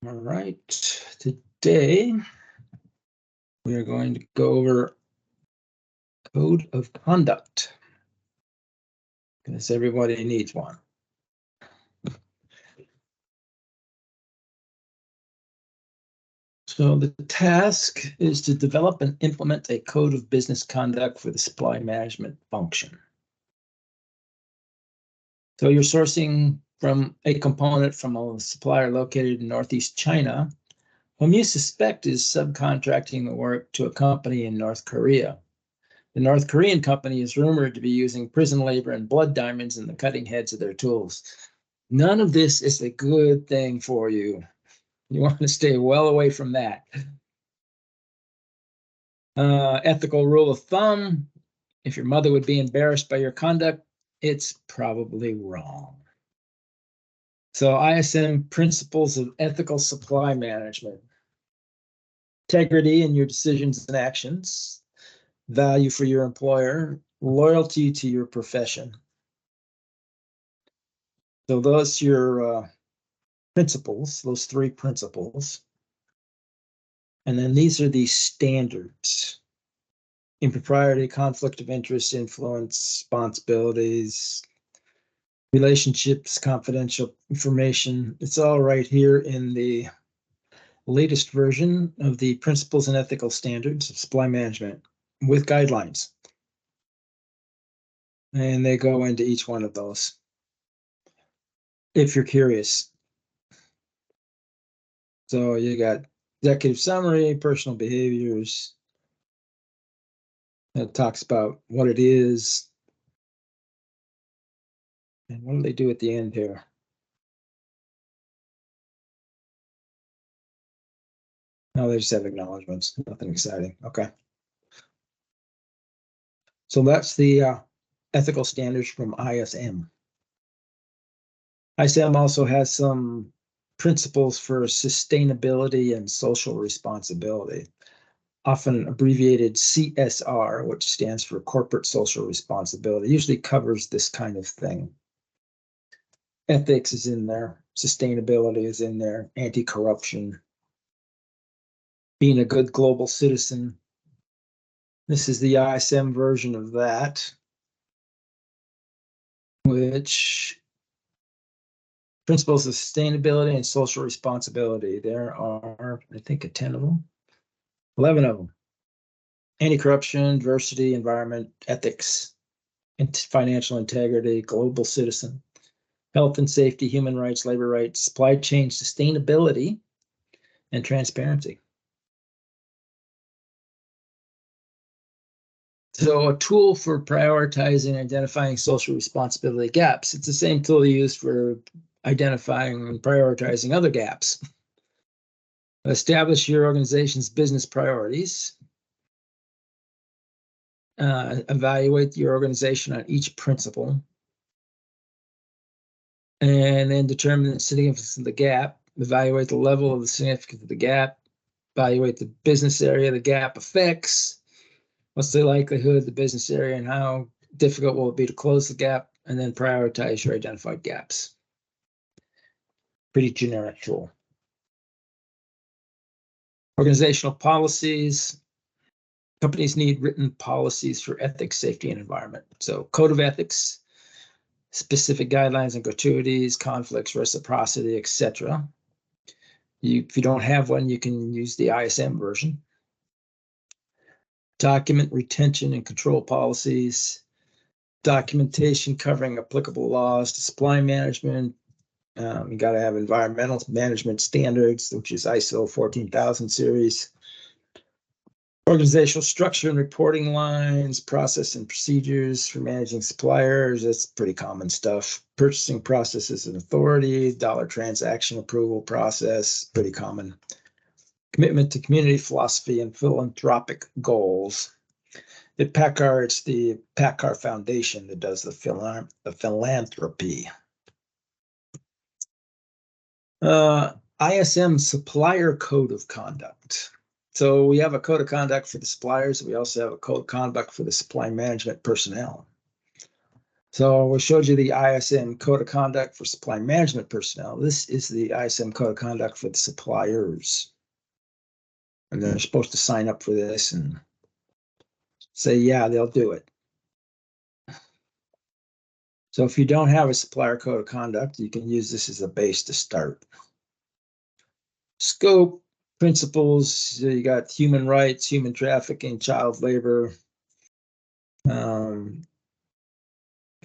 All right, today we are going to go over code of conduct, because everybody needs one. So the task is to develop and implement a code of business conduct for the supply management function. So you're sourcing from a component from a supplier located in Northeast China, whom you suspect is subcontracting the work to a company in North Korea. The North Korean company is rumored to be using prison labor and blood diamonds in the cutting heads of their tools. None of this is a good thing for you. You want to stay well away from that. Ethical rule of thumb: if your mother would be embarrassed by your conduct, it's probably wrong. So ISM principles of ethical supply management: integrity in your decisions and actions, value for your employer, loyalty to your profession. So those are your principles, those three principles. And then these are the standards: impropriety, conflict of interest, influence, responsibilities, relationships, confidential information. It's all right here in the latest version of the Principles and Ethical Standards of Supply Management with guidelines. And they go into each one of those, if you're curious. So you got executive summary, personal behaviors. It talks about what it is. And what do they do at the end here? No, they just have acknowledgements, nothing exciting. Okay. So that's the ethical standards from ISM. ISM also has some principles for sustainability and social responsibility, often abbreviated CSR, which stands for corporate social responsibility. It usually covers this kind of thing. Ethics is in there, sustainability is in there, anti-corruption, being a good global citizen. This is the ISM version of that, which principles of sustainability and social responsibility. There are, I think, 10 of them, 11 of them. Anti-corruption, diversity, environment, ethics, financial integrity, global citizen, health and safety, human rights, labor rights, supply chain sustainability, and transparency. So a tool for prioritizing and identifying social responsibility gaps. It's the same tool used for identifying and prioritizing other gaps. Establish your organization's business priorities. Evaluate your organization on each principle. And then determine the significance of the gap. Evaluate the level of the significance of the gap. Evaluate the business area the gap affects. What's the likelihood of the business area and how difficult will it be to close the gap? And then prioritize your identified gaps. Pretty generic tool. Organizational policies. Companies need written policies for ethics, safety, and environment. So code of ethics, specific guidelines and gratuities, conflicts, reciprocity, etc. If you don't have one, you can use the ISM version. Document retention and control policies, documentation covering applicable laws to supply management. You got to have environmental management standards, which is ISO 14000 series. Organizational structure and reporting lines, process and procedures for managing suppliers. That's pretty common stuff. Purchasing processes and authority, dollar transaction approval process, pretty common. Commitment to community philosophy and philanthropic goals. At PACCAR, it's the PACCAR Foundation that does the philanthropy. ISM Supplier Code of Conduct. So we have a code of conduct for the suppliers. We also have a code of conduct for the supply management personnel. So we showed you the ISM Code of Conduct for supply management personnel. This is the ISM Code of Conduct for the suppliers. And they're supposed to sign up for this and say, yeah, they'll do it. So if you don't have a supplier code of conduct, you can use this as a base to start. Scope, principles, so you got human rights, human trafficking, child labor,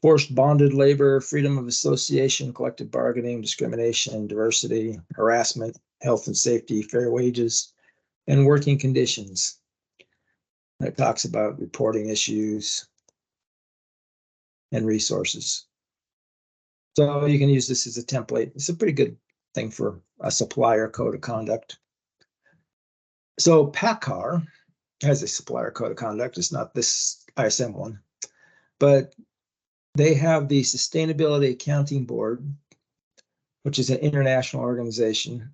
forced bonded labor, freedom of association, collective bargaining, discrimination, diversity, harassment, health and safety, fair wages, and working conditions. It talks about reporting issues and resources. So you can use this as a template. It's a pretty good thing for a supplier code of conduct. So PACCAR has a supplier code of conduct. It's not this ISM one, but they have the Sustainability Accounting Board, which is an international organization,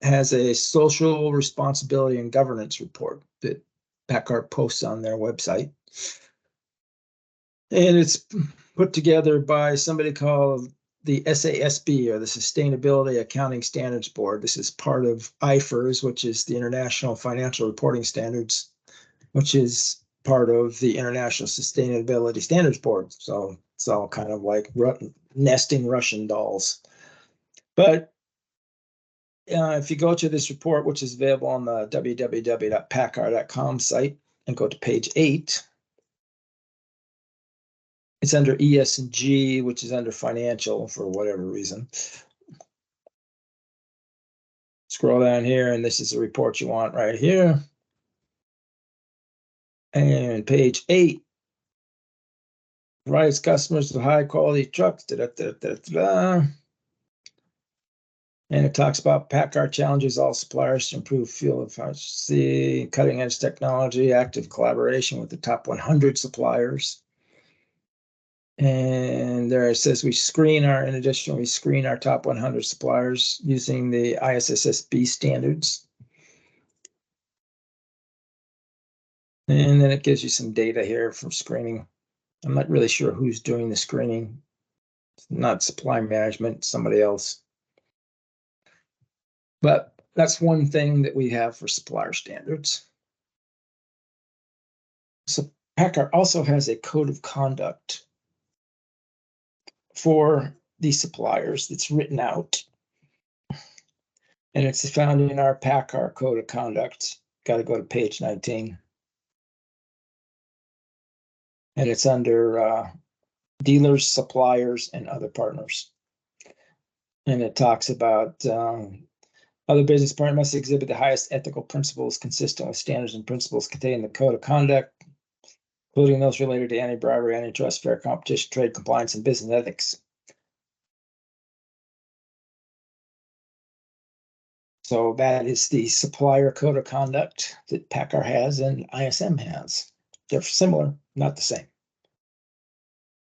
has a social responsibility and governance report that PACCAR posts on their website. And it's put together by somebody called the SASB, or the Sustainability Accounting Standards Board. This is part of IFRS, which is the International Financial Reporting Standards, which is part of the International Sustainability Standards Board. So it's all kind of like nesting Russian dolls. But if you go to this report, which is available on the www.paccar.com site, and go to page 8, it's under ES&G, which is under financial for whatever reason. Scroll down here, and this is the report you want right here. And page 8 provides customers with high quality trucks. And it talks about PACCAR challenges all suppliers to improve fuel efficiency, cutting edge technology, active collaboration with the top 100 suppliers. And there it says we screen our top 100 suppliers using the ISSB standards. And then it gives you some data here from screening. I'm not really sure who's doing the screening. It's not supply management, somebody else. But that's one thing that we have for supplier standards. So PACCAR also has a code of conduct for these suppliers that's written out. And it's found in our PACCAR code of conduct. Got to go to page 19. And it's under dealers, suppliers, and other partners. And it talks about other business partners must exhibit the highest ethical principles consistent with standards and principles contained in the code of conduct, including those related to anti-bribery, antitrust, fair competition, trade compliance, and business ethics. So that is the supplier code of conduct that PACCAR has and ISM has. They're similar, not the same.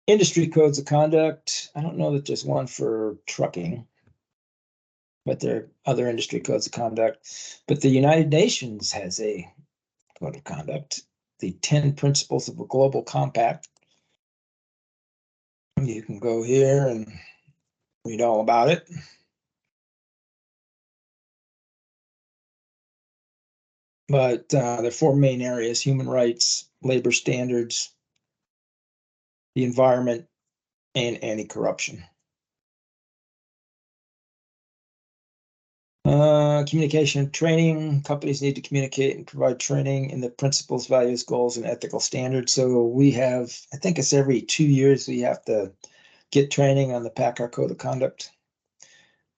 Industry codes of conduct. I don't know that there's one for trucking, but there are other industry codes of conduct. But the United Nations has a code of conduct, the 10 Principles of a Global Compact. You can go here and read all about it. But there are 4 main areas: human rights, labor standards, the environment, and anti-corruption. Communication training. Companies need to communicate and provide training in the principles, values, goals, and ethical standards. So we have, I think it's every 2 years, we have to get training on the PACCAR Code of Conduct.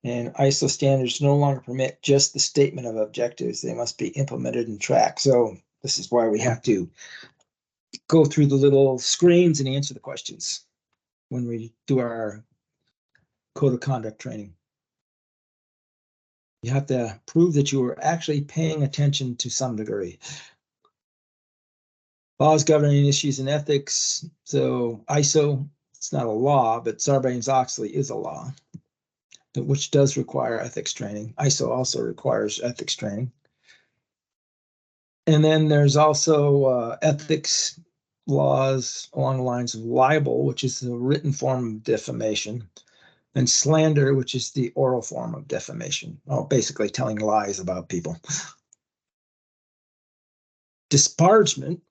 And ISO standards no longer permit just the statement of objectives. They must be implemented and tracked. So this is why we have to go through the little screens and answer the questions when we do our Code of Conduct training. You have to prove that you are actually paying attention to some degree. Laws governing issues and ethics. So ISO, it's not a law, but Sarbanes-Oxley is a law, which does require ethics training. ISO also requires ethics training. And then there's also ethics laws along the lines of libel, which is the written form of defamation, and slander, which is the oral form of defamation. Well, basically telling lies about people. Disparagement,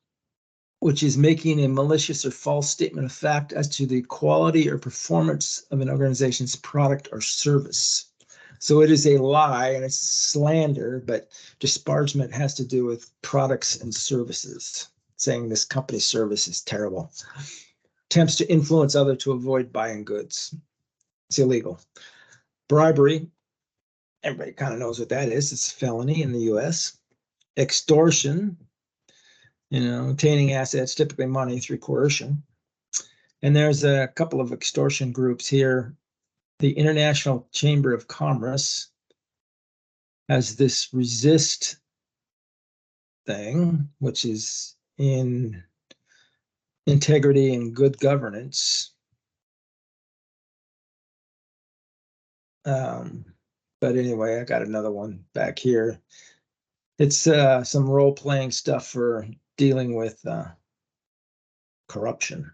which is making a malicious or false statement of fact as to the quality or performance of an organization's product or service. So it is a lie and it's slander, but disparagement has to do with products and services, saying this company's service is terrible. Attempts to influence others to avoid buying goods. It's illegal. Bribery, everybody kind of knows what that is. It's a felony in the US. Extortion, obtaining assets, typically money, through coercion. And there's a couple of extortion groups here. The International Chamber of Commerce has this resist thing, which is in integrity and good governance. But anyway, I got another one back here. It's some role-playing stuff for dealing with corruption.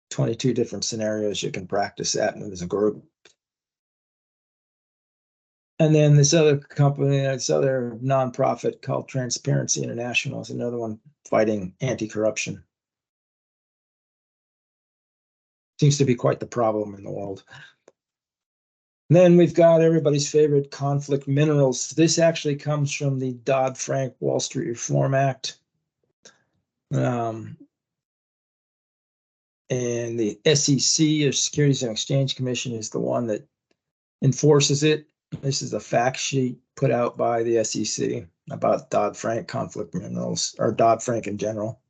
22 different scenarios you can practice that as a group. And then this other company, this other nonprofit called Transparency International is another one fighting anti-corruption. Seems to be quite the problem in the world. And then we've got everybody's favorite conflict minerals. This actually comes from the Dodd-Frank Wall Street Reform Act. And the SEC, or Securities and Exchange Commission, is the one that enforces it. This is a fact sheet put out by the SEC about Dodd-Frank conflict minerals, or Dodd-Frank in general.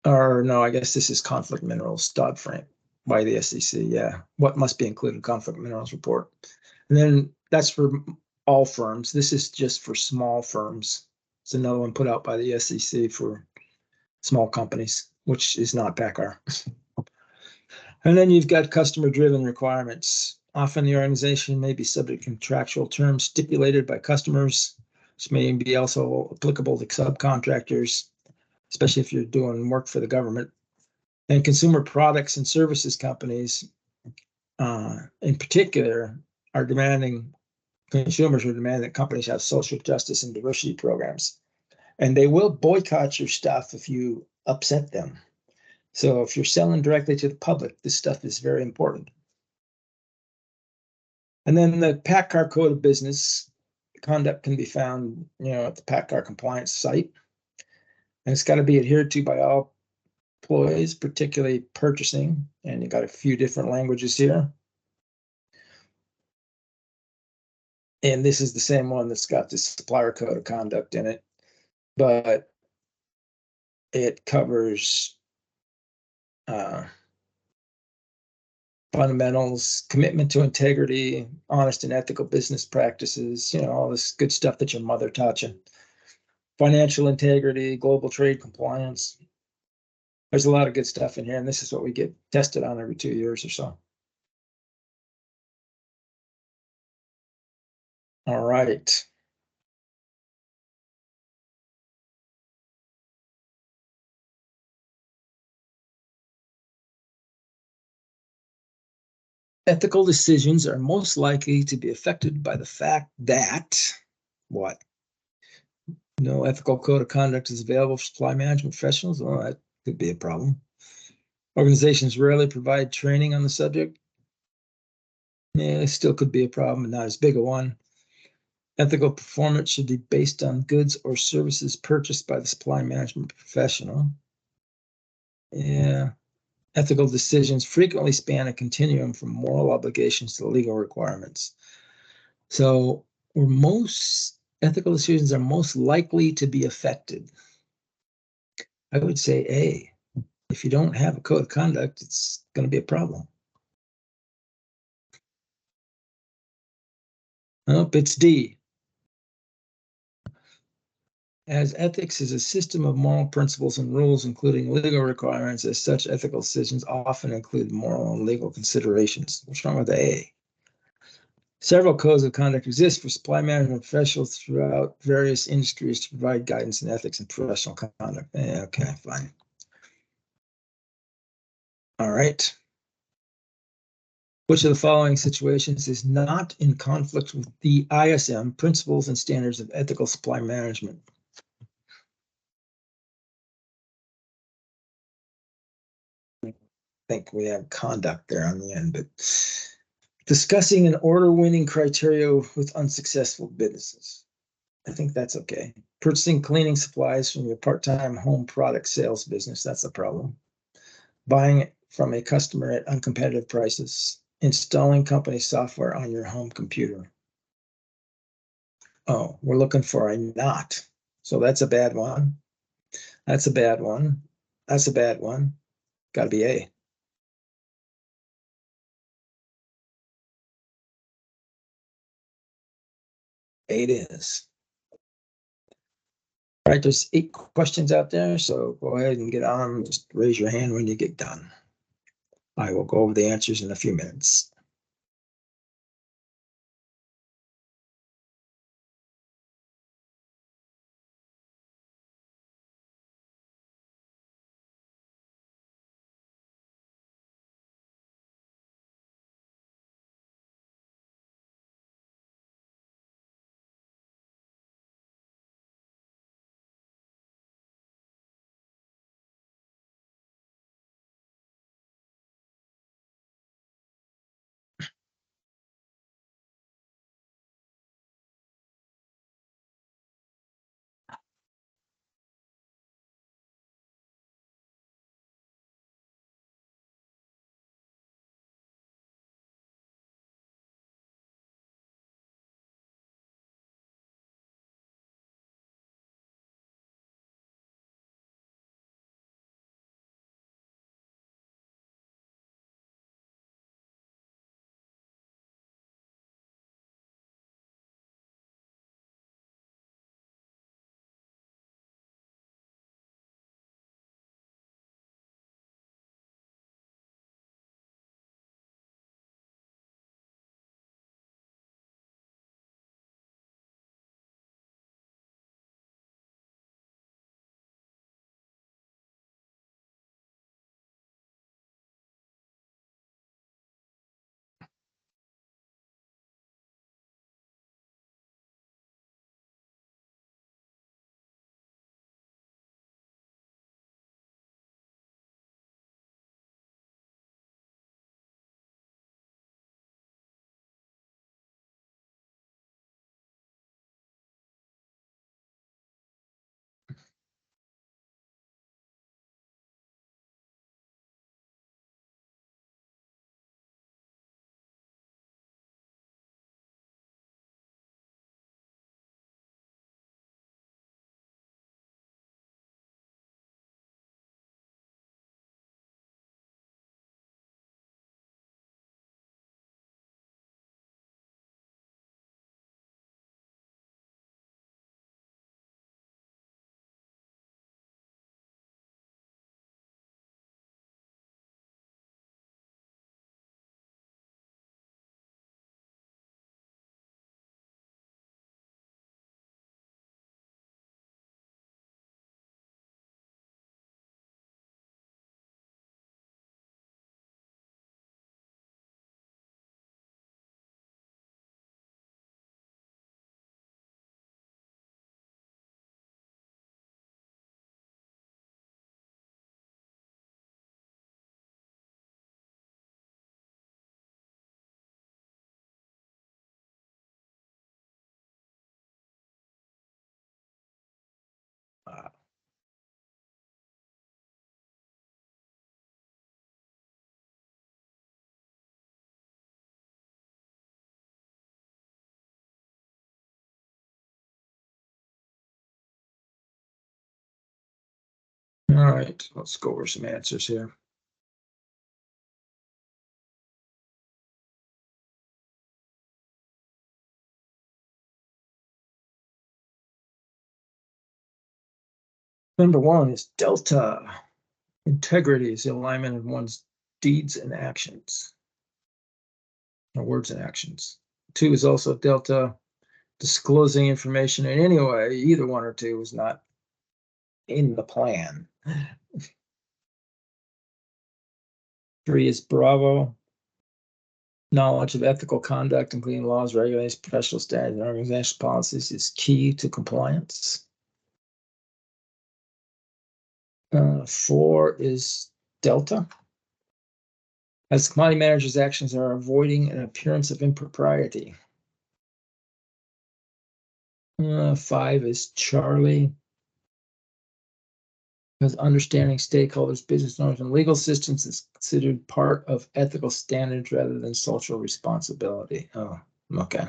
Or no, I guess this is conflict minerals, Dodd-Frank by the SEC. Yeah, what must be included in conflict minerals report. And then that's for all firms. This is just for small firms. It's another one put out by the SEC for small companies, which is not PACCAR. And then you've got customer-driven requirements. Often the organization may be subject to contractual terms stipulated by customers, which may be also applicable to subcontractors, especially if you're doing work for the government. And consumer products and services companies, in particular, consumers are demanding that companies have social justice and diversity programs. And they will boycott your stuff if you upset them. So if you're selling directly to the public, this stuff is very important. And then the PACCAR Code of Business Conduct can be found, at the PACCAR compliance site. And it's got to be adhered to by all employees, particularly purchasing. And you got a few different languages here. And this is the same one that's got the supplier code of conduct in it, but it covers fundamentals, commitment to integrity, honest and ethical business practices, all this good stuff that your mother taught you. Financial integrity, global trade compliance. There's a lot of good stuff in here, and this is what we get tested on every 2 years or so. All right. Ethical decisions are most likely to be affected by the fact that what? No ethical code of conduct is available for supply management professionals. Well, that could be a problem. Organizations rarely provide training on the subject. Yeah, it still could be a problem, but not as big a one. Ethical performance should be based on goods or services purchased by the supply management professional. Yeah. Ethical decisions frequently span a continuum from moral obligations to legal requirements. So where most ethical decisions are most likely to be affected, I would say A. If you don't have a code of conduct, it's going to be a problem. Nope, it's D. As ethics is a system of moral principles and rules, including legal requirements, as such, ethical decisions often include moral and legal considerations. What's wrong with the A? Several codes of conduct exist for supply management professionals throughout various industries to provide guidance in ethics and professional conduct. Okay, fine. All right. Which of the following situations is not in conflict with the ISM principles and standards of ethical supply management? I think we have conduct there on the end, but discussing an order winning criteria with unsuccessful businesses. I think that's okay. Purchasing cleaning supplies from your part-time home product sales business, that's a problem. Buying it from a customer at uncompetitive prices. Installing company software on your home computer. Oh, we're looking for a not. So that's a bad one. That's a bad one. That's a bad one. Got to be A. A it is. All right, there's 8 questions out there, so go ahead and get on them. Just raise your hand when you get done. I will go over the answers in a few minutes. Uh, all right, let's go over some answers here. Number 1 is delta. Integrity is the alignment of one's deeds and actions, or words and actions. 2 is also delta. Disclosing information in any way, either 1 or 2 is not in the plan. 3 is Bravo. Knowledge of ethical conduct, including laws, regulations, professional standards, and organizational policies, is key to compliance. 4 is Delta. As commodity managers' actions are avoiding an appearance of impropriety. 5 is Charlie. Because understanding stakeholders, business owners, and legal systems is considered part of ethical standards rather than social responsibility. Oh, okay.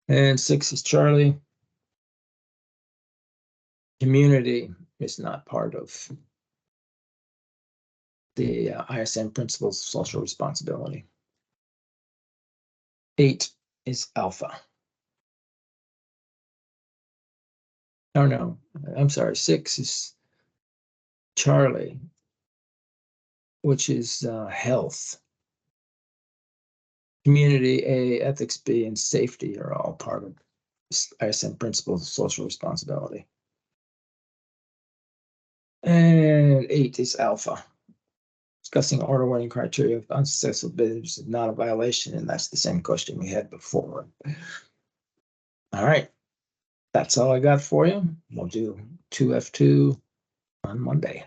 And 6 is Charlie. Community is not part of the ISM principles of social responsibility. 8 is Alpha. Oh, no, I'm sorry. 6 is Charlie, which is health. Community A, ethics B, and safety are all part of ISM principles of social responsibility. And 8 is Alpha. Discussing order winning criteria of unsuccessful bidders is not a violation, and that's the same question we had before. All right, that's all I got for you. We'll do 2F2 on Monday.